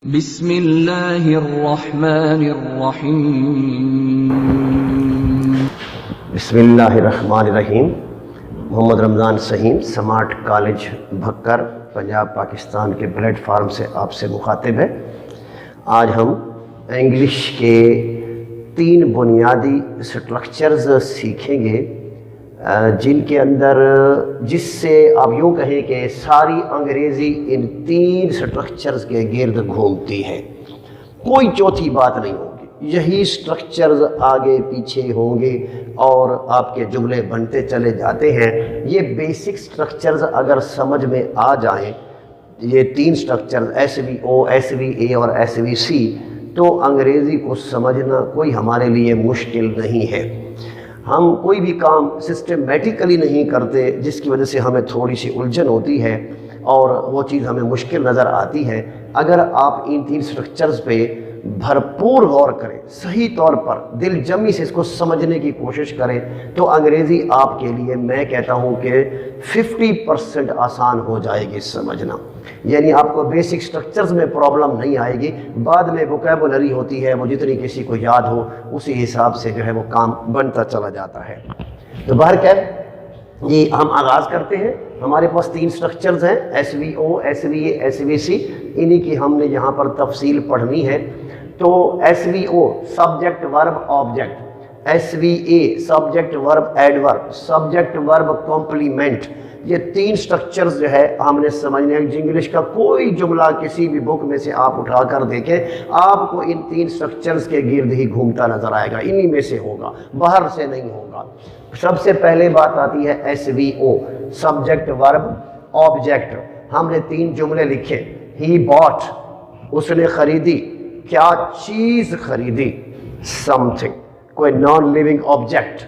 بسم اللہ الرحمن الرحیم۔ بسم اللہ الرحمن الرحیم۔ محمد رمضان سہیم، سمارٹ کالج بھکر، پنجاب پاکستان کے پلیٹ فارم سے آپ سے مخاطب ہے۔ آج ہم انگلش کے 3 بنیادی سٹرکچرز سیکھیں گے جن کے اندر، جس سے آپ یوں کہیں کہ ساری انگریزی ان 3 سٹرکچرز کے گرد گھومتی ہے، کوئی چوتھی بات نہیں ہوگی، یہی سٹرکچرز آگے پیچھے ہوں گے اور آپ کے جملے بنتے چلے جاتے ہیں۔ یہ بیسک سٹرکچرز اگر سمجھ میں آ جائیں، یہ 3 سٹرکچرز ایس وی او، ایس وی اے اور ایس وی سی، تو انگریزی کو سمجھنا کوئی ہمارے لیے مشکل نہیں ہے۔ ہم کوئی بھی کام سسٹمیٹیکلی نہیں کرتے، جس کی وجہ سے ہمیں تھوڑی سی الجھن ہوتی ہے اور وہ چیز ہمیں مشکل نظر آتی ہے۔ اگر آپ ان 3 سٹرکچرز پہ بھرپور غور کریں، صحیح طور پر دل جمی سے اس کو سمجھنے کی کوشش کریں، تو انگریزی آپ کے لیے میں کہتا ہوں کہ 50% آسان ہو جائے گی سمجھنا۔ یعنی آپ کو بیسک سٹرکچرز میں پرابلم نہیں آئے گی، بعد میں ووکیبولری ہوتی ہے، وہ جتنی کسی کو یاد ہو اسی حساب سے جو ہے وہ کام بنتا چلا جاتا ہے۔ تو بہرکیف یہ ہم آغاز کرتے ہیں۔ ہمارے پاس 3 سٹرکچرز ہیں، ایس وی او، ایس وی اے، ایس وی سی، انہی کی ہم نے یہاں پر تفصیل پڑھنی ہے۔ تو S V O subject verb object, S V A subject verb adverb, subject verb complement, یہ 3 سٹرکچرز جو ہے ہم نے سمجھنے ہیں۔ انگلش کا کوئی جملہ کسی بھی بک میں سے آپ اٹھا کر دیکھیں، آپ کو ان 3 سٹرکچرز کے گرد ہی گھومتا نظر آئے گا، انہی میں سے ہوگا، باہر سے نہیں ہوگا۔ سب سے پہلے بات آتی ہے S V O subject verb object. ہم نے 3 جملے لکھے، ہی باٹ اس نے خریدی، کیا چیز خریدی، سم تھنگ کوئی non living object.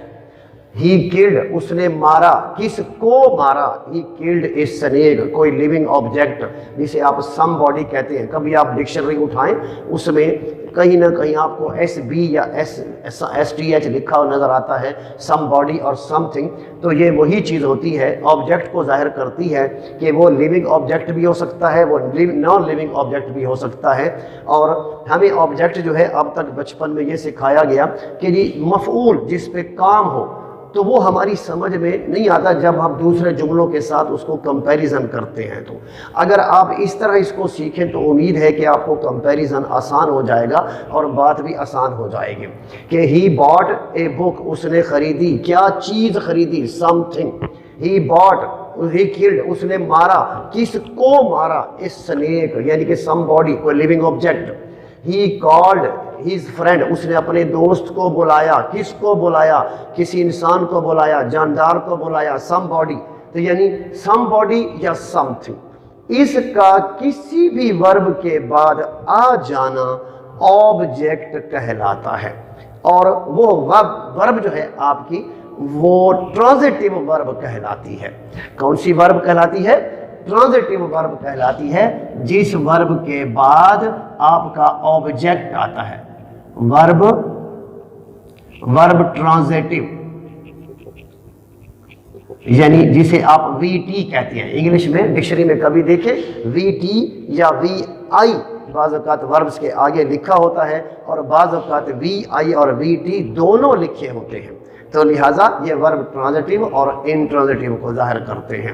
He killed اس نے مارا، کس کو مارا، ہی کلڈ اے سنیک کوئی لیونگ آبجیکٹ جسے آپ سم باڈی کہتے ہیں۔ کبھی آپ ڈکشنری اٹھائیں، اس میں کہیں نہ کہیں آپ کو ایس بی یا ایس ٹی ایچ لکھا نظر آتا ہے، سم باڈی اور سم تھنگ، تو یہ وہی چیز ہوتی ہے، آبجیکٹ کو ظاہر کرتی ہے کہ وہ لیونگ آبجیکٹ بھی ہو سکتا ہے، وہ نان لیونگ آبجیکٹ بھی ہو سکتا ہے۔ اور ہمیں آبجیکٹ جو ہے اب تک بچپن میں یہ سکھایا گیا کہ جی مفعول جس پہ کام ہو، تو وہ ہماری سمجھ میں نہیں آتا جب ہم دوسرے جملوں کے ساتھ اس کو کمپیریزن کرتے ہیں۔ تو اگر آپ اس طرح اس کو سیکھیں تو امید ہے کہ آپ کو کمپیریزن آسان ہو جائے گا اور بات بھی آسان ہو جائے گی کہ ہی باٹ اے بک اس نے خریدی، کیا چیز خریدی، سم تھنگ۔ ہی باٹ، ہی کلڈ اس نے مارا، کس کو مارا، اے سنیک یعنی کہ سم باڈی کوئی living object. He called his friend اس نے اپنے دوست کو بلایا، کس کو بلایا، کسی انسان کو بلایا، جاندار کو بلایا، سم باڈی۔ تو یعنی سم باڈی یا سم تھنگ، اس کا کسی بھی ورب کے بعد آ جانا آبجیکٹ کہلاتا ہے۔ اور وہ ورب جو ہے آپ کی وہ ٹرانزٹیو ورب کہلاتی ہے۔ کون سی ورب کہلاتی ہے؟ ٹرانزٹیو ورب کہلاتی ہے، جس ورب کے بعد آپ کا آبجیکٹ آتا ہے۔ ورب ٹرانزٹیو یعنی جسے آپ وی ٹی کہتے ہیں۔ انگلش میں ڈکشنری میں کبھی دیکھیں وی ٹی یا وی آئی، بعض اوقات وربز کے آگے لکھا ہوتا ہے اور بعض اوقات وی آئی اور وی ٹی دونوں لکھے ہوتے ہیں، تو لہٰذا یہ ورب ٹرانزٹیو اور انٹرانزٹیو کو ظاہر کرتے ہیں۔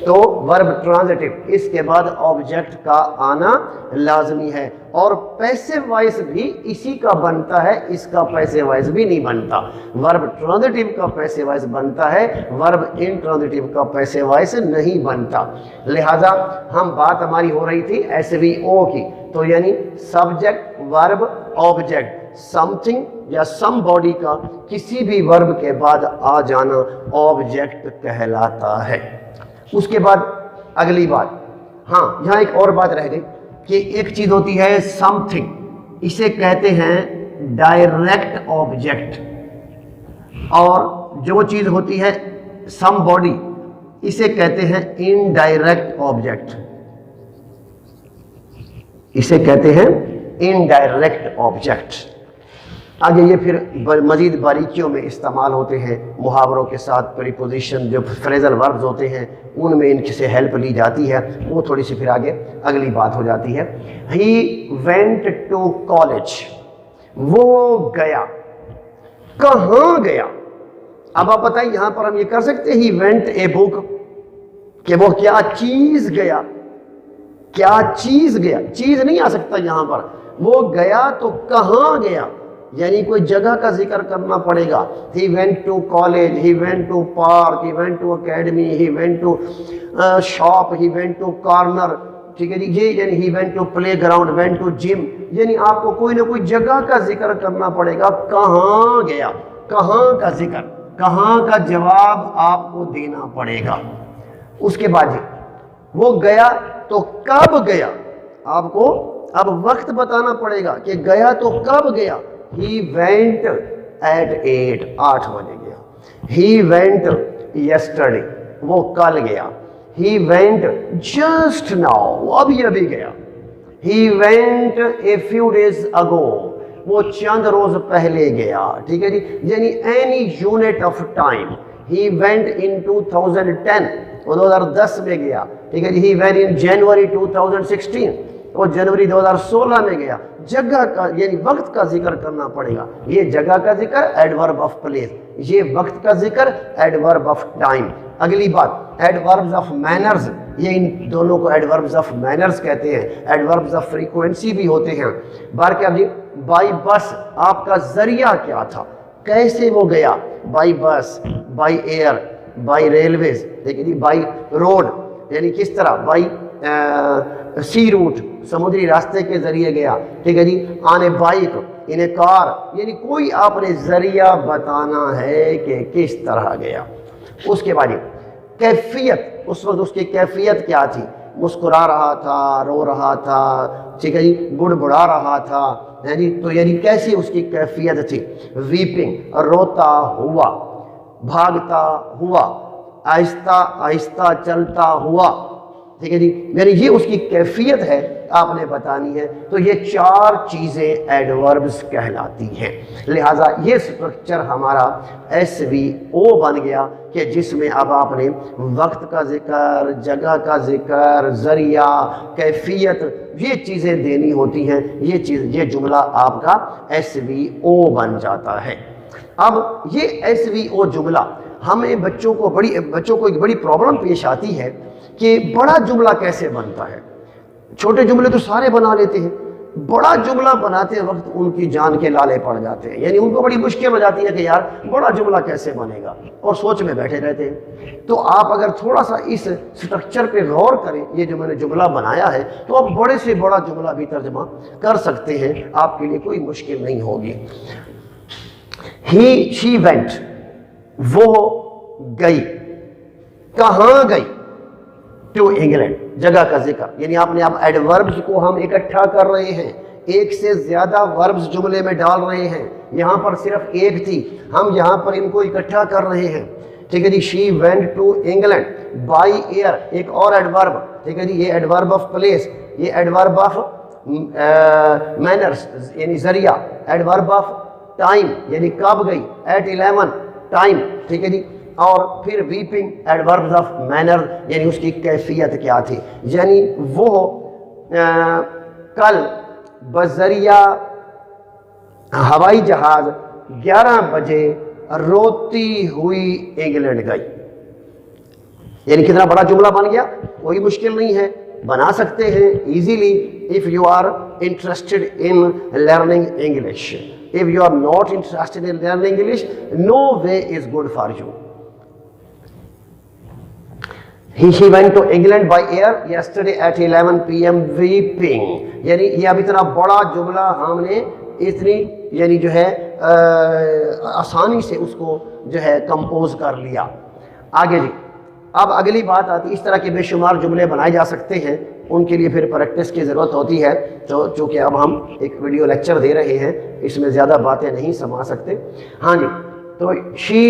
تو ورب ٹرانزٹیو اس کے بعد آبجیکٹ کا آنا لازمی ہے، اور پیسو وائس بھی اسی کا بنتا ہے، اس کا پیسو وائس بھی نہیں بنتا۔ ورب ٹرانزٹیو کا پیسو وائس بنتا ہے، ورب انٹرانزٹیو کا پیسو وائس نہیں بنتا۔ لہٰذا ہم بات ہماری ہو رہی تھی ایس وی او کی، تو یعنی subject verb object, some thing یا سم باڈی کا کسی بھی ورب کے بعد آ جانا آبجیکٹ کہلاتا ہے۔ اس کے بعد اگلی بات، ہاں یہاں ایک اور بات رہ گئی کہ ایک چیز ہوتی ہے سم تھنگ، اسے کہتے ہیں ڈائریکٹ آبجیکٹ، اور جو چیز ہوتی ہے سم باڈی اسے کہتے ہیں انڈائریکٹ آبجیکٹ، اسے کہتے ہیں انڈائریکٹ آبجیکٹ۔ آگے یہ پھر مزید باریکیوں میں استعمال ہوتے ہیں، محاوروں کے ساتھ پریپوزیشن جو فریزل وربز ہوتے ہیں ان میں ان سے ہیلپ لی جاتی ہے، وہ تھوڑی سی پھر آگے اگلی بات ہو جاتی ہے۔ ہی وینٹ ٹو کالج، وہ گیا، کہاں گیا؟ اب آپ بتائیں یہاں پر ہم یہ کر سکتے ہیں ہی وینٹ اے بک، کہ وہ کیا چیز گیا، کیا چیز گیا، چیز نہیں آ سکتا یہاں پر، وہ گیا تو کہاں گیا، یعنی کوئی جگہ کا ذکر کرنا پڑے گا۔ He went to college, he went to park, he went to academy, he went to shop, he went to corner, ٹھیک ہے جی، یہ یعنی he went to playground, went to gym, یعنی آپ کو کوئی نہ کوئی جگہ کا ذکر کرنا پڑے گا، کہاں گیا، کہاں کا ذکر، کہاں کا جواب آپ کو دینا پڑے گا۔ اس کے بعد وہ گیا تو کب گیا، آپ کو اب وقت بتانا پڑے گا کہ گیا تو کب گیا۔ He went at 8، 8 بجے گیا۔ He went yesterday، وہ کل گیا۔ He went just now، وہ ابھی گیا۔ He went a few days ago، وہ چند روز پہلے گیا، ٹھیک ہے جی، یعنی any unit of time۔ He went in 2010، وہ 2010 میں گیا، ٹھیک ہے جی۔ He went in January 2016، وہ جنوری 2016 میں گیا۔ جگہ کا یعنی وقت کا ذکر کرنا پڑے گا، یہ جگہ کا ذکر ایڈورب آف پلیس، یہ وقت کا ذکر ایڈورب آف ٹائم۔ اگلی بات ایڈوربز آف مینرز، یہ ان دونوں کو ایڈوربز آف مینرز کہتے ہیں، ایڈوربز آف فریکوینسی بھی ہوتے ہیں۔ بار کیا جی، بائی بس، آپ کا ذریعہ کیا تھا، کیسے وہ گیا، بائی بس، بائی ایئر، بائی ریلویز، ٹھیک ہے جی، بائی روڈ یعنی کس طرح، بائی سی روٹ، سمندری راستے کے ذریعے گیا، ٹھیک ہے جی، آن اے بائک، ان اے کار، یعنی کوئی آپ نے ذریعہ بتانا ہے کہ کس طرح گیا۔ اس کے بعد کیفیت، اس وقت اس کی کیفیت کیا تھی، مسکرا رہا تھا، رو رہا تھا، ٹھیک ہے جی، بڑبڑا رہا تھا، یعنی تو یعنی کیسی اس کی کیفیت تھی۔ ویپنگ، روتا ہوا، بھاگتا ہوا، آہستہ آہستہ چلتا ہوا، ٹھیک ہے جی، یعنی یہ اس کی کیفیت ہے، آپ نے بتانی ہے۔ تو یہ 4 چیزیں ایڈوربز کہلاتی ہیں، لہٰذا یہ سٹرکچر ہمارا ایس وی او بن گیا کہ جس میں اب آپ نے وقت کا ذکر، جگہ کا ذکر، ذریعہ، کیفیت، یہ چیزیں دینی ہوتی ہیں، یہ جملہ آپ کا ایس وی او بن جاتا ہے۔ اب یہ ایس وی او جملہ ہمیں بچوں کو ایک بڑی پرابلم پیش آتی ہے کہ بڑا جملہ کیسے بنتا ہے۔ چھوٹے جملے تو سارے بنا لیتے ہیں، بڑا جملہ بناتے وقت ان کی جان کے لالے پڑ جاتے ہیں، یعنی ان کو بڑی مشکل ہو جاتی ہے کہ یار بڑا جملہ کیسے بنے گا، اور سوچ میں بیٹھے رہتے ہیں۔ تو آپ اگر تھوڑا سا اس سٹرکچر پہ غور کریں، یہ جو میں نے جملہ بنایا ہے، تو آپ بڑے سے بڑا جملہ بھی ترجمہ کر سکتے ہیں، آپ کے لیے کوئی مشکل نہیں ہوگی۔ شی وینٹ، وہ گئی، کہاں گئی، ٹو انگلینڈ، جگہ کا ذکر، یعنی آپ نے اب ایڈوربز کو ہم اکٹھا کر رہے ہیں، ایک سے زیادہ وربز جملے میں ڈال رہے ہیں، یہاں پر صرف ایک تھی، ہم یہاں پر ان کو اکٹھا کر رہے ہیں، ٹھیک ہے جی۔ She went to England by air, ایک اور ایڈورب، ٹھیک ہے جی، یہ ایڈورب آف پلیس، یہ ایڈورب آف مینرز یعنی ذریعہ، ایڈورب آف ٹائم یعنی کب گئی، ایٹ 11 ٹائم، ٹھیک ہے جی، اور پھر ویپنگ ایڈوربز آف مینر یعنی اس کی کیفیت کیا تھی، یعنی وہ کل بذریعہ ہوائی جہاز 11 بجے روتی ہوئی انگلینڈ گئی۔ یعنی کتنا بڑا جملہ بن گیا، کوئی مشکل نہیں ہے، بنا سکتے ہیں easily if you are interested in learning English. If you are not interested in learning English, no way is good for you. He went to England by air yesterday at 11 p.m. weeping. یعنی یہ اب اتنا بڑا جملہ ہم نے اتنی یعنی جو ہے آسانی سے اس کو جو ہے کمپوز کر لیا۔ آگے جی، اب اگلی بات آتی، اس طرح کے بے شمار جملے بنائے جا سکتے ہیں، ان کے لیے پھر پریکٹس کی ضرورت ہوتی ہے، چونکہ اب ہم ایک ویڈیو لیکچر دے رہے ہیں، اس میں زیادہ باتیں نہیں سما سکتے۔ ہاں جی، تو شی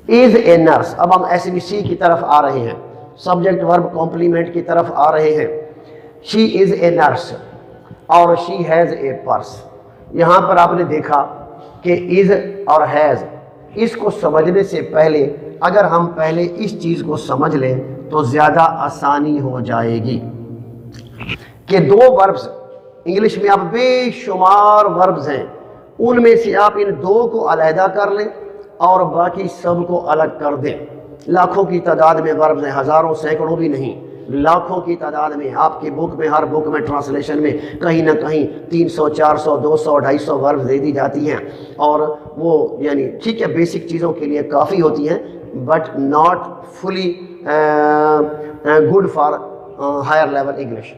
از اے نرس، اب ہم ایس بی سی کی طرف آ رہے ہیں، سبجیکٹ ورب کمپلیمنٹ کی طرف آ رہے ہیں۔ شی از اے نرس اور شی ہیز اے پرس، یہاں پر آپ نے دیکھا کہ از اور ہیز، اس کو سمجھنے سے پہلے اگر ہم پہلے اس چیز کو سمجھ لیں تو زیادہ آسانی ہو جائے گی کہ دو وربز، انگلش میں آپ بے شمار وربز ہیں، ان میں سے آپ ان دو کو علیحدہ کر لیں اور باقی سب کو الگ کر دیں۔ لاکھوں کی تعداد میں وربز ہیں، ہزاروں سینکڑوں بھی نہیں، لاکھوں کی تعداد میں آپ کی بک میں، ہر بک میں ٹرانسلیشن میں کہیں نہ کہیں 300 400 200 250 وربز دے دی جاتی ہیں، اور وہ یعنی ٹھیک ہے بیسک چیزوں کے لیے کافی ہوتی ہیں but not fully good for higher level English.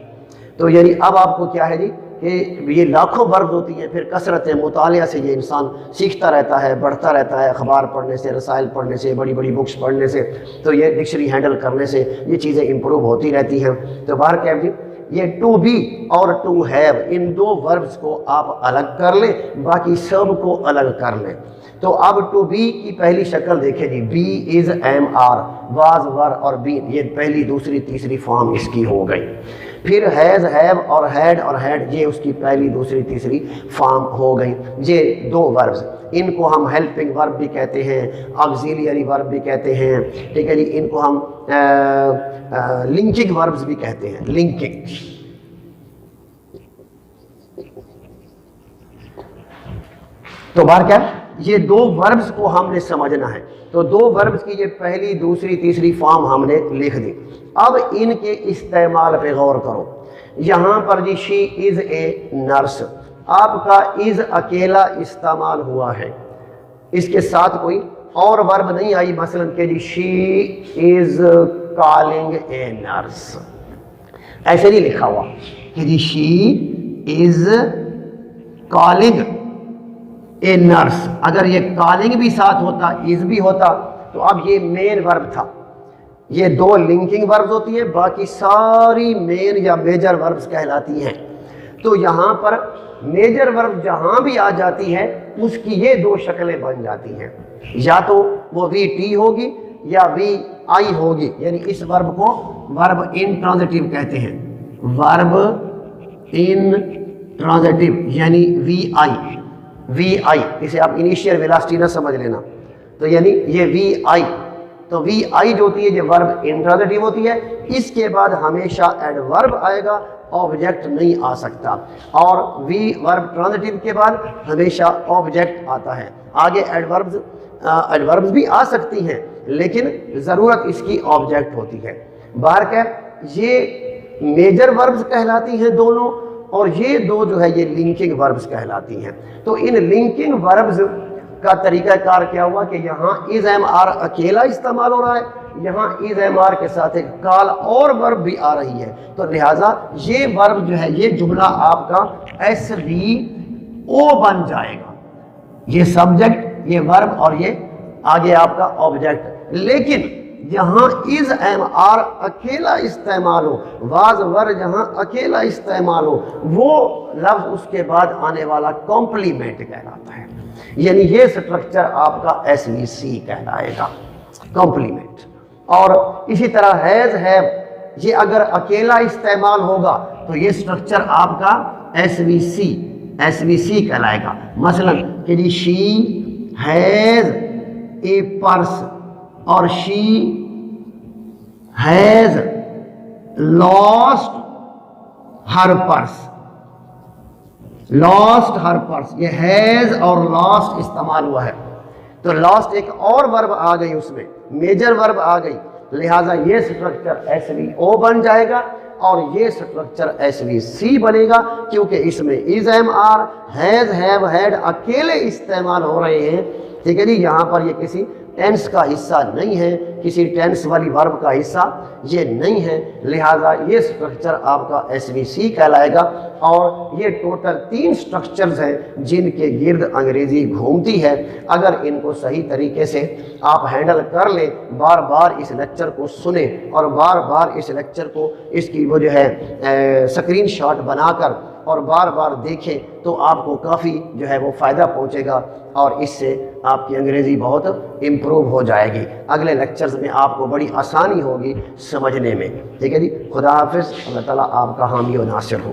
تو یعنی اب آپ کو کیا ہے جی کہ یہ لاکھوں وربز ہوتی ہیں، پھر کثرت مطالعہ سے یہ انسان سیکھتا رہتا ہے، بڑھتا رہتا ہے، اخبار پڑھنے سے، رسائل پڑھنے سے، بڑی بڑی بکس پڑھنے سے، تو یہ ڈکشنری ہینڈل کرنے سے یہ چیزیں امپروو ہوتی رہتی ہیں۔ تو باہر کیا جی یہ ٹو بی اور ٹو ہیو، ان دو وربز کو آپ الگ کر لیں، باقی سب کو الگ کر لیں۔ تو اب ٹو بی کی پہلی شکل دیکھیں جی، be is am are, was were اور بین، یہ پہلی دوسری تیسری فارم اس کی ہو گئی۔ پھر ہیز ہیو اور ہیڈ اور ہیڈ، یہ اس کی پہلی دوسری تیسری فارم ہو گئی۔ یہ دو وربز، ان کو ہم ہیلپنگ ورب بھی کہتے ہیں، آگزیلیری ورب بھی کہتے ہیں، ٹھیک ہے جی، ان کو ہم لنکنگ وربز بھی کہتے ہیں، لنکنگ۔ تو بار کیا یہ دو وربز کو ہم نے سمجھنا ہے، تو دو وربز کی یہ پہلی دوسری تیسری فارم ہم نے لکھ دی۔ اب ان کے استعمال پہ غور کرو۔ یہاں پر جی شی از اے نرس، آپ کا از اکیلا استعمال ہوا ہے، اس کے ساتھ کوئی اور ورب نہیں آئی، مثلا کہ جی شی از کالنگ اے نرس، ایسے نہیں لکھا ہوا کہ جی شی از کالنگ اے نرس۔ اگر یہ کالنگ بھی ساتھ ہوتا، از بھی ہوتا، تو اب یہ مین ورب تھا۔ یہ دو لنکنگ وربز ہوتی ہیں، باقی ساری مین یا میجر وربز کہلاتی ہیں۔ تو یہاں پر میجر ورب جہاں بھی آ جاتی ہے اس کی یہ دو شکلیں بن جاتی ہیں، یا تو وہ وی ٹی ہوگی یا وی آئی ہوگی، یعنی اس ورب کو ورب ان ٹرانزٹیو کہتے ہیں، ورب ان ٹرانزٹیو یعنی وی آئی، وی آئی، اسے آپ انیشیل ویلاسٹی نہ سمجھ لینا، تو یعنی یہ وی آئی، تو وی آئی جو ہوتی ہے یہ ورب انٹرانزٹیو ہوتی ہے، اس کے بعد ہمیشہ ایڈورب آئے گا، آبجیکٹ نہیں آ سکتا، اور وی ورب ٹرانزٹیو کے بعد ہمیشہ آبجیکٹ آتا ہے۔ آگے ایڈوربز بھی آ سکتی ہیں لیکن ضرورت اس کی آبجیکٹ ہوتی ہے۔ باہر کیا یہ میجر وربز کہلاتی ہیں دونوں، اور یہ دو جو ہے یہ لنکنگ وربز کہلاتی ہیں۔ تو ان لنکنگ وربز کا طریقہ کار کیا ہوا کہ یہاں از ایم آر اکیلا استعمال ہو رہا ہے، یہاں از ایم آر کے ساتھ ایک کال اور ورب بھی آ رہی ہے، تو لہٰذا یہ ورب جو ہے یہ جملہ آپ کا ایس وی او بن جائے گا، یہ سبجیکٹ، یہ ورب اور یہ آگے آپ کا آبجیکٹ۔ لیکن جہاں از ایم آر اکیلا استعمال ہو، واز ور جہاں اکیلا استعمال ہو، وہ لفظ اس کے بعد آنے والا کمپلیمنٹ کہلاتا ہے، یعنی یہ سٹرکچر آپ کا ایس وی سی کہلائے گا، کمپلیمنٹ۔ اور اسی طرح ہیز ہیو، یہ اگر اکیلا استعمال ہوگا تو یہ سٹرکچر آپ کا ایس وی سی کہلائے گا۔ مثلا کہ جی شی ہیز اے پرس اور she has lost her purse, lost her purse, یہ ہیز اور لاسٹ استعمال ہوا ہے، تو لاسٹ ایک اور ورب آ گئی، اس میں میجر ورب آ گئی، لہٰذا یہ سٹرکچر ایس وی او بن جائے گا اور یہ سٹرکچر ایس وی سی بنے گا، کیونکہ اس میں is am are, has have had اکیلے استعمال ہو رہے ہیں، ٹھیک ہے جی، یہاں پر یہ کسی ٹینس کا حصہ نہیں ہے، کسی ٹینس والی ورب کا حصہ یہ نہیں ہے، لہٰذا یہ سٹرکچر آپ کا ایس وی سی کہلائے گا۔ اور یہ ٹوٹل 3 سٹرکچرز ہیں جن کے گرد انگریزی گھومتی ہے۔ اگر ان کو صحیح طریقے سے آپ ہینڈل کر لیں، بار بار اس لیکچر کو سنیں اور بار بار اس لیکچر کو اس کی وہ جو ہے اسکرین شاٹ بنا کر اور بار بار دیکھیں، تو آپ کو کافی جو ہے وہ فائدہ پہنچے گا اور اس سے آپ کی انگریزی بہت امپروو ہو جائے گی۔ اگلے لیکچرز میں آپ کو بڑی آسانی ہوگی سمجھنے میں، ٹھیک ہے جی۔ خدا حافظ، اللہ تعالیٰ آپ کا حامی و ناصر ہو۔